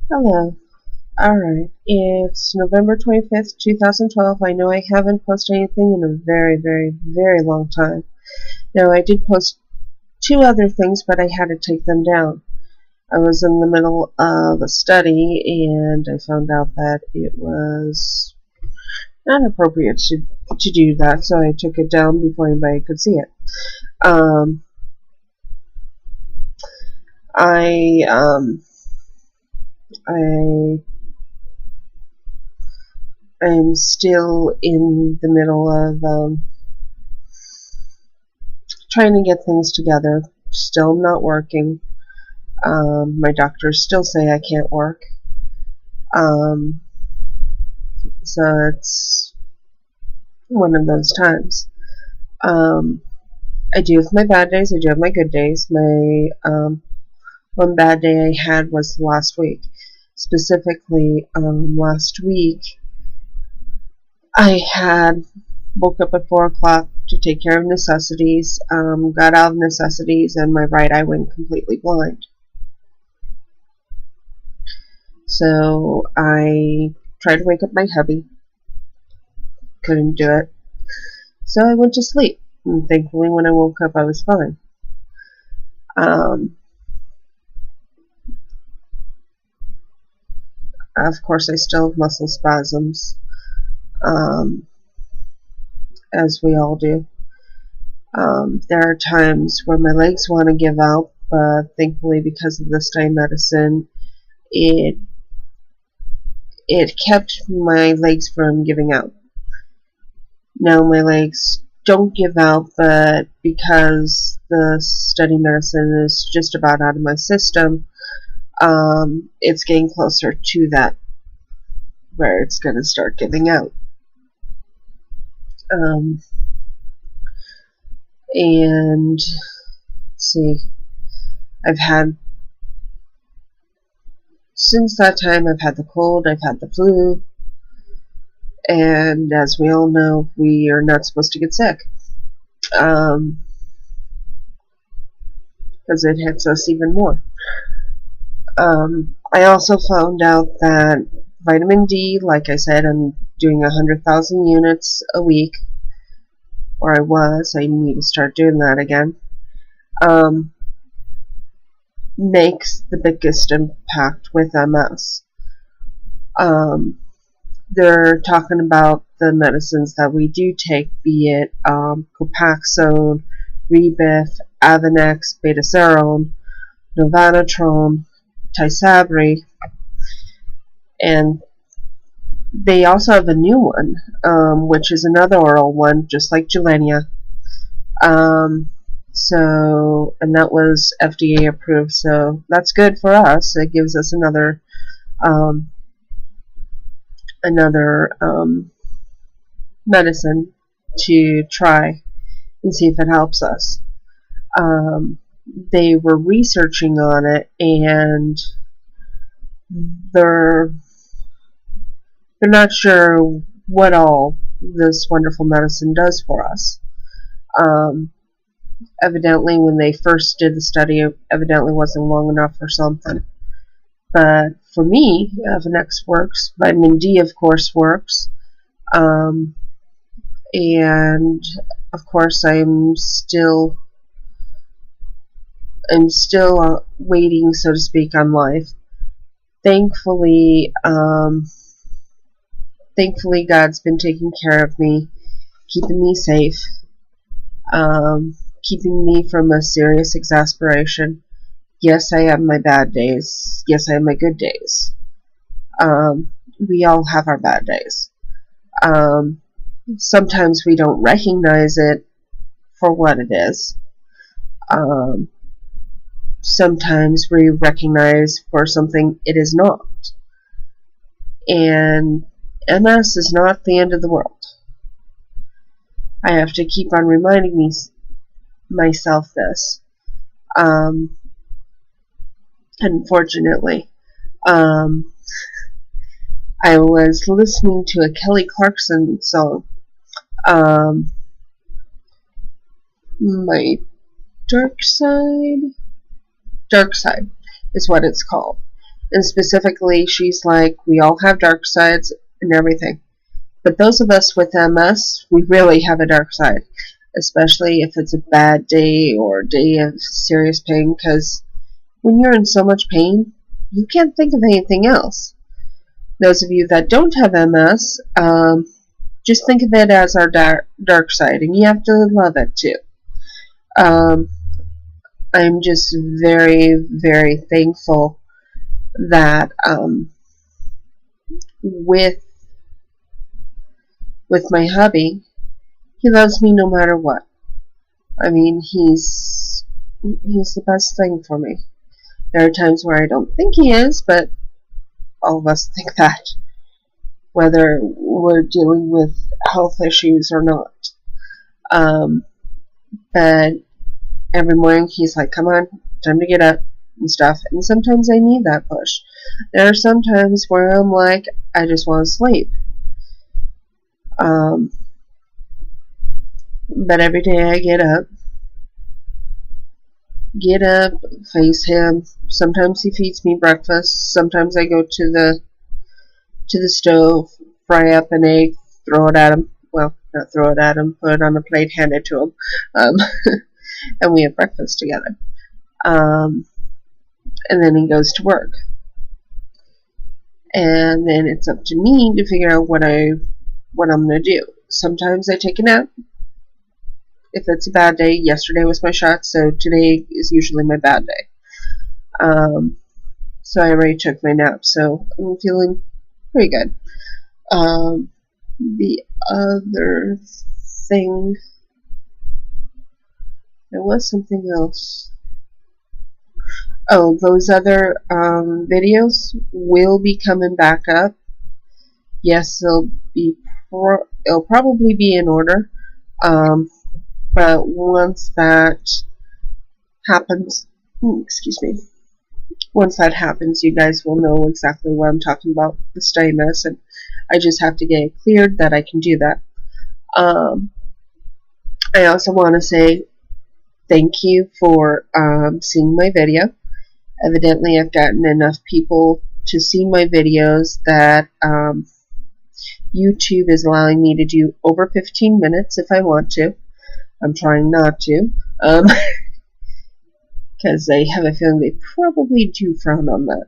Hello. Alright, it's November 25th, 2012. I know I haven't posted anything in a very, very, very long time. Now, I did post two other things, but I had to take them down. I was in the middle of a study, and I found out that it was not appropriate to do that, so I took it down before anybody could see it. Um, I, um, I I'm still in the middle of trying to get things together. Still not working. My doctors still say I can't work. Um, so it's one of those times. Um, I do have my bad days. I do have my good days. My one bad day I had was last week. Specifically, last week I had woke up at 4 o'clock to take care of necessities, got out of necessities, and my right eye went completely blind. So I tried to wake up my hubby, couldn't do it. So I went to sleep, and thankfully when I woke up I was fine. Of course I still have muscle spasms, as we all do. There are times where my legs want to give out, but thankfully because of this day medicine, it kept my legs from giving out. Now my legs don't give out, but because the study medicine is just about out of my system, it's getting closer to that where it's going to start giving out. And let's see, since that time I've had the cold, I've had the flu, and as we all know, we are not supposed to get sick, because it hits us even more. I also found out that vitamin D, like I said, I'm doing 100,000 units a week, or I was. I need to start doing that again. Makes the biggest impact with MS. They're talking about the medicines that we do take, be it copaxone, rebiff, avonex, betaserone, novanatrone, tysabri, and they also have a new one, which is another oral one, just like Gilenya. And that was FDA approved, so that's good for us. It gives us another medicine to try and see if it helps us. They were researching on it, and they're not sure what all this wonderful medicine does for us. Evidently, when they first did the study, it evidently wasn't long enough or something. But for me, avonex works. Vitamin D, of course, works. And of course, I'm still waiting, so to speak, on life. Thankfully, God's been taking care of me, keeping me safe, keeping me from a serious exasperation. Yes, I have my bad days. Yes, I have my good days. We all have our bad days. Sometimes we don't recognize it for what it is. Sometimes we recognize for something it is not. And MS is not the end of the world. I have to keep on reminding myself this. Unfortunately, I was listening to a Kelly Clarkson song. My Dark Side is what it's called. And specifically, she's like, we all have dark sides and everything. But those of us with MS, we really have a dark side, especially if it's a bad day or a day of serious pain, because when you're in so much pain, you can't think of anything else. Those of you that don't have MS, just think of it as our dark side, and you have to love it too. I'm just very, very thankful that with my hubby, he loves me no matter what. I mean, he's the best thing for me. There are times where I don't think he is, but all of us think that, whether we're dealing with health issues or not. But every morning he's like, come on, time to get up and stuff. And sometimes I need that push. There are some times where I'm like, I just want to sleep. But every day I get up, face him. Sometimes he feeds me breakfast. Sometimes I go to the stove, fry up an egg, throw it at him. Well, not throw it at him, put it on a plate, hand it to him. And we have breakfast together. And then he goes to work. And then it's up to me to figure out what I'm going to do. Sometimes I take a nap. If it's a bad day, yesterday was my shot, so today is usually my bad day. So I already took my nap, so I'm feeling pretty good. The other thing, there was something else. Oh, those other videos will be coming back up. Yes, it'll probably be in order. But once that happens, excuse me, once that happens, you guys will know exactly what I'm talking about, the styness, and I just have to get it cleared that I can do that. I also want to say thank you for seeing my video. Evidently, I've gotten enough people to see my videos that YouTube is allowing me to do over 15 minutes if I want to. I'm trying not to, because I have a feeling they probably do frown on that.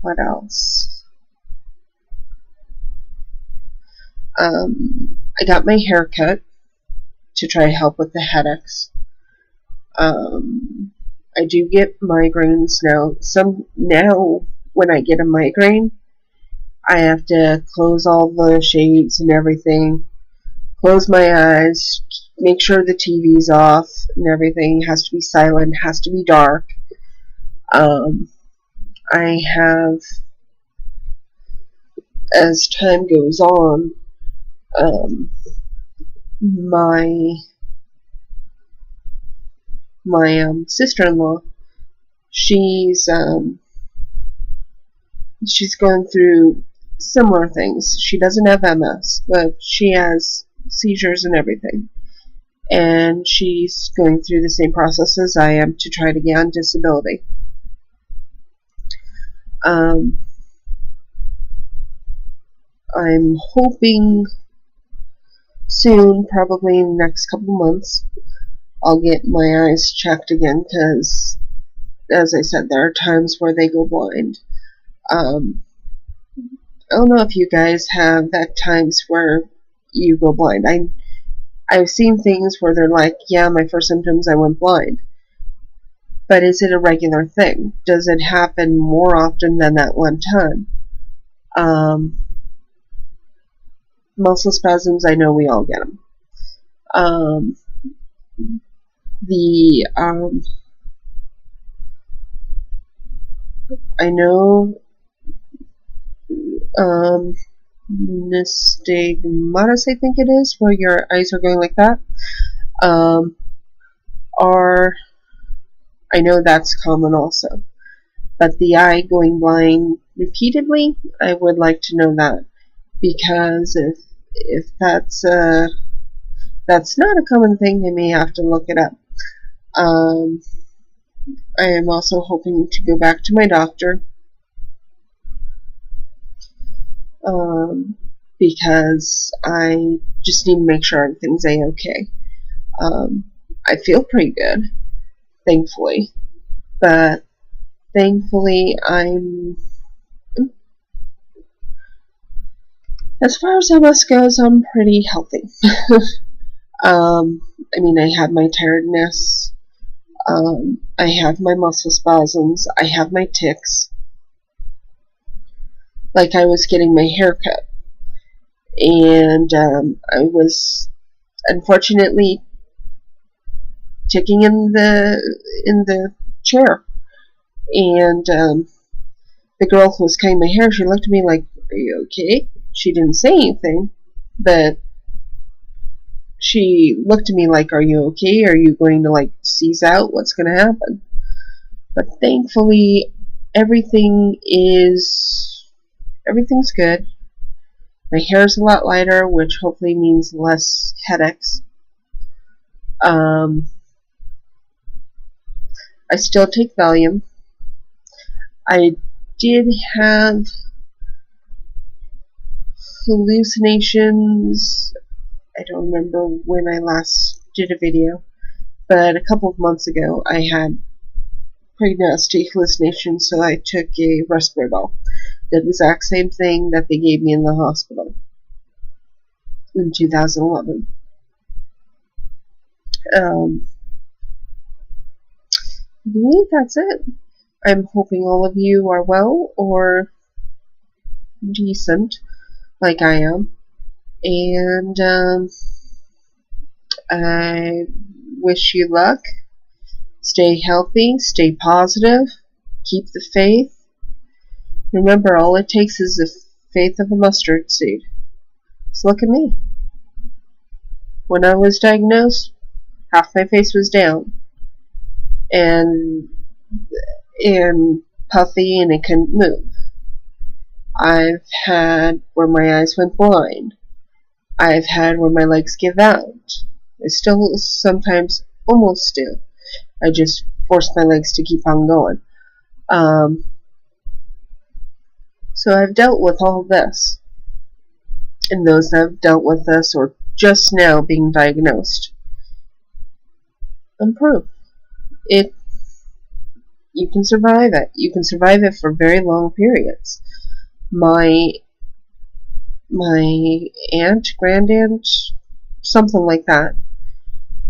What else? I got my hair cut to try to help with the headaches. I do get migraines now. Now, when I get a migraine, I have to close all the shades and everything. Close my eyes, make sure the TV's off and everything has to be silent, has to be dark. I have, as time goes on, my sister-in-law, she's going through similar things. She doesn't have MS, but she has seizures and everything, and she's going through the same process as I am to try to get on disability. I'm hoping soon, probably in the next couple months, I'll get my eyes checked again, because as I said, there are times where they go blind. I don't know if you guys have that times where you go blind. I've seen things where they're like, yeah, my first symptoms, I went blind. But is it a regular thing? Does it happen more often than that one time? Muscle spasms, I know we all get them. I know nystagmus, I think it is, where your eyes are going like that. I know that's common also. But the eye going blind repeatedly, I would like to know that, because if that's not a common thing, I may have to look it up. I am also hoping to go back to my doctor because I just need to make sure everything's a-okay. I feel pretty good, thankfully, but thankfully as far as MS goes, I'm pretty healthy. I mean, I have my tiredness, I have my muscle spasms, I have my tics. Like, I was getting my hair cut, and I was unfortunately ticking in the chair, and the girl who was cutting my hair, she looked at me like, "Are you okay?" She didn't say anything, but she looked at me like, "Are you okay? Are you going to, like, seize out? What's going to happen?" But thankfully, everything's good. My hair is a lot lighter, which hopefully means less headaches. I still take Valium. I did have hallucinations. I don't remember when I last did a video, but a couple of months ago I had pretty nasty hallucinations, so I took a Risperdal, the exact same thing that they gave me in the hospital in 2011. I believe that's it. I'm hoping all of you are well or decent, like I am, and I wish you luck. Stay healthy, stay positive, keep the faith. Remember, all it takes is the faith of a mustard seed. So look at me. When I was diagnosed, half my face was down and puffy, and it couldn't move. I've had where my eyes went blind. I've had where my legs give out. I still sometimes almost do. I just force my legs to keep on going. So I've dealt with all this. And those that have dealt with this or just now being diagnosed, improve. You can survive it. You can survive it for very long periods. My aunt, grandaunt, something like that,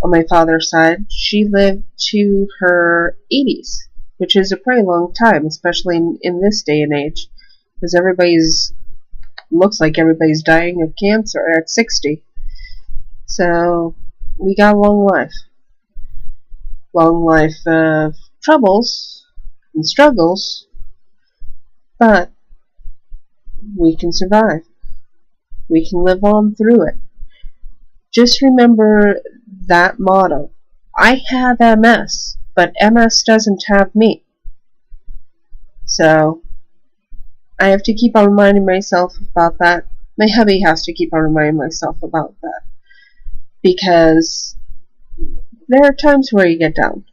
on my father's side, she lived to her 80s, which is a pretty long time, especially in this day and age, because looks like everybody's dying of cancer at 60. So we got a long life. Long life of troubles and struggles, but we can survive. We can live on through it. Just remember that motto. I have MS, but MS doesn't have me. So I have to keep on reminding myself about that. My hubby has to keep on reminding myself about that, because there are times where you get down.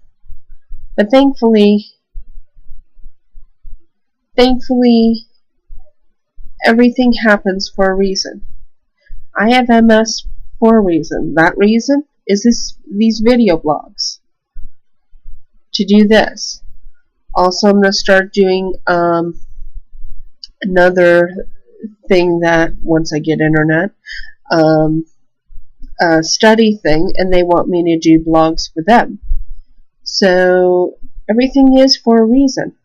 But thankfully, everything happens for a reason. I have MS for a reason. That reason is these video blogs. To do this. Also, I'm going to start doing another thing that once I get internet, a study thing, and they want me to do blogs for them. So everything is for a reason.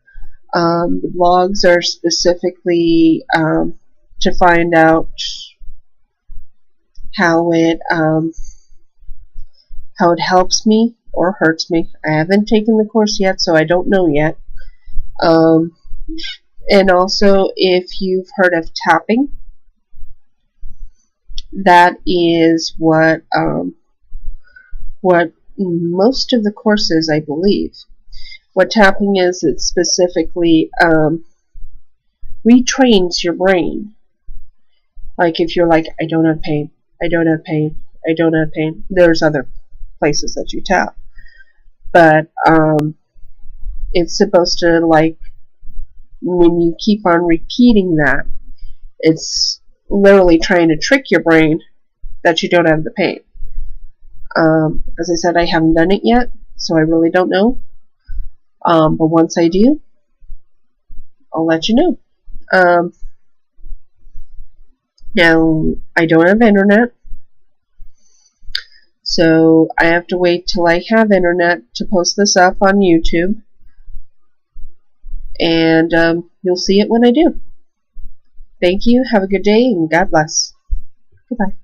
The blogs are specifically to find out how it helps me or hurts me. I haven't taken the course yet, so I don't know yet. And also, if you've heard of tapping, that is what most of the courses, I believe. What tapping is, it specifically retrains your brain. Like if you're like, I don't have pain, I don't have pain, I don't have pain. There's other places that you tap. But it's supposed to, like, when you keep on repeating that, it's literally trying to trick your brain that you don't have the pain. As I said, I haven't done it yet, so I really don't know. But once I do, I'll let you know. Now, I don't have internet, so I have to wait till I have internet to post this up on YouTube, and you'll see it when I do. Thank you, have a good day, and God bless. Goodbye.